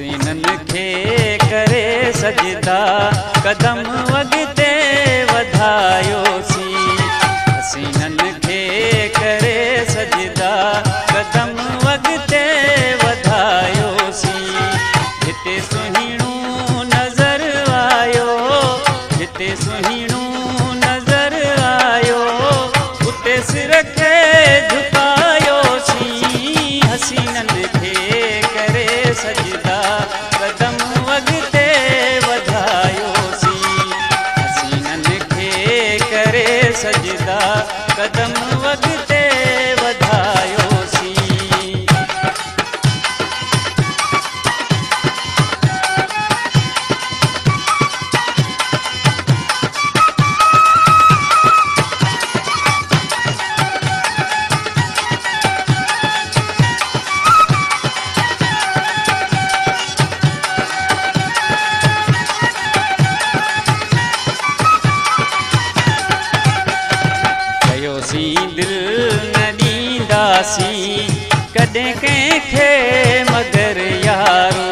हसीनन खे करे सजदा कदम अॻिते वधायोसीं। हसीनन खे करे सजदा कदम अॻिते वधायोसीं। हिते सुहिणो नज़र आयो, हिते सुहिणो नज़र आयो, उते सिर खे झुकायोसीं। हसीनन खे करे सजदा कदम अॻिते वधायोसीं। हसीनन खे करे सजदा कदम अॻिते वधायोसीं। दिल न ॾींदासीं कॾहिं कंहिंखे मगर यारो।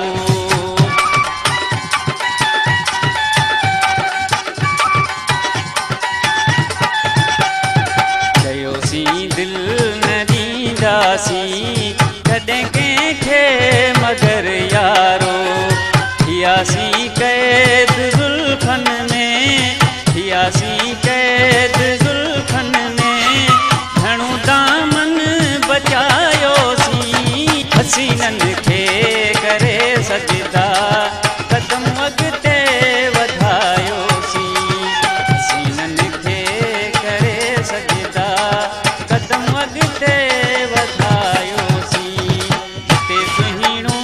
चयोसीं दिल न ॾींदासीं कॾहिं कंहिंखे मगर यारो। थियासीं क़ैद ज़ुल्फ़नि में, थियासीं क़ैद ज़ुल्फ़नि में, घणो दामन बचायोसीं। हसीनन खे करे सजदा कदम अॻिते वधायोसीं। हसीनन खे करे सजदा कदम अॻिते वधायोसीं। हिते सुहिणो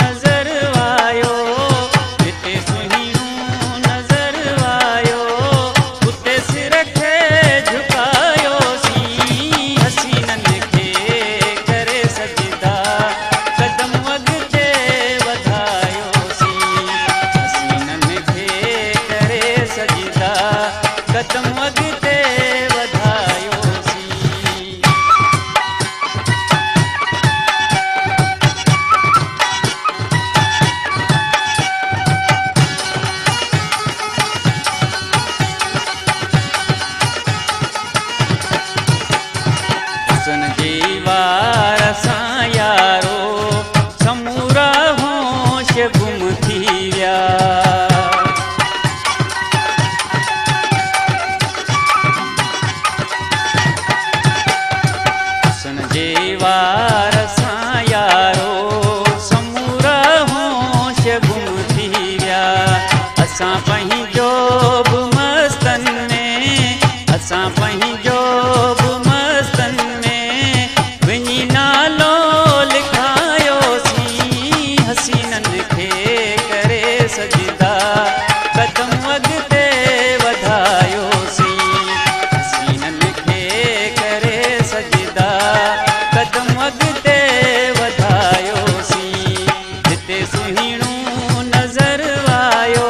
नज़र आयो, हिते सुहिणो नज़र आयो, उते सिर खे झुकायोसीं। हसीनन खे करे सजदा कदम अॻिते वधायोसीं। हसीनन खे करे सजदा कदम अॻिते वधायोसीं। हुस्न जी वार सां यारो समूरा होश गुम थी विया। हुस्न जी वार सां यारो समूरा होश गुम थी विया। असां पंहिंजो बि मस्तन में, असां पंहिंजो बि मस्तन में वञी नालो लिखायोसीं। हसीनन खे करे सजदा कदम अॻिते वधायोसीं। हसीनन खे करे सजदा कदम अॻिते वधायोसीं। हिते सुहिणो नज़र आयो,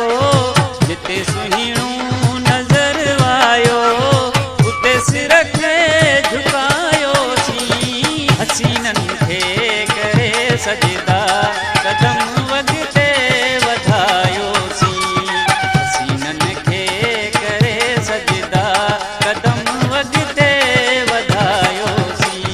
हिते सुहिणो नज़र आयो, उते सिर खे झुकायोसीं। हसीनन खे करे सजदा कदम अॻिते वधायोसीं। हसीनन खे करे सजदा कदम अॻिते वधायोसीं।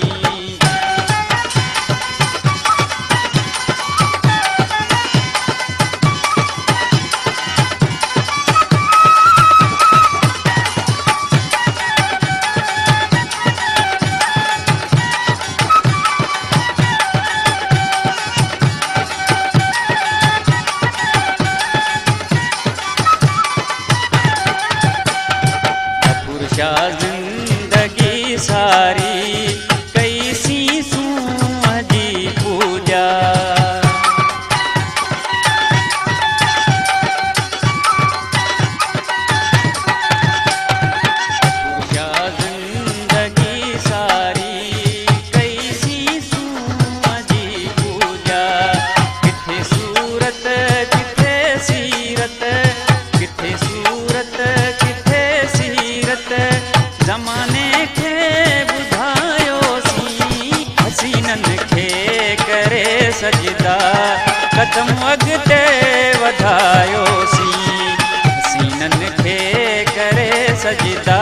सजदा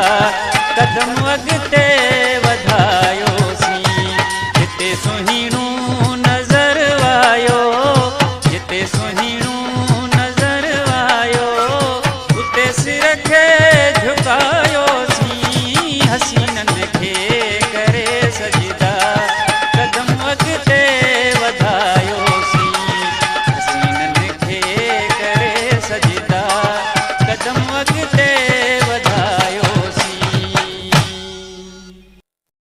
कदम अॻिते वधायोसीं जिते सुहिणो नज़र आयो जिते सुहिणो नज़र आयो उते सिर खे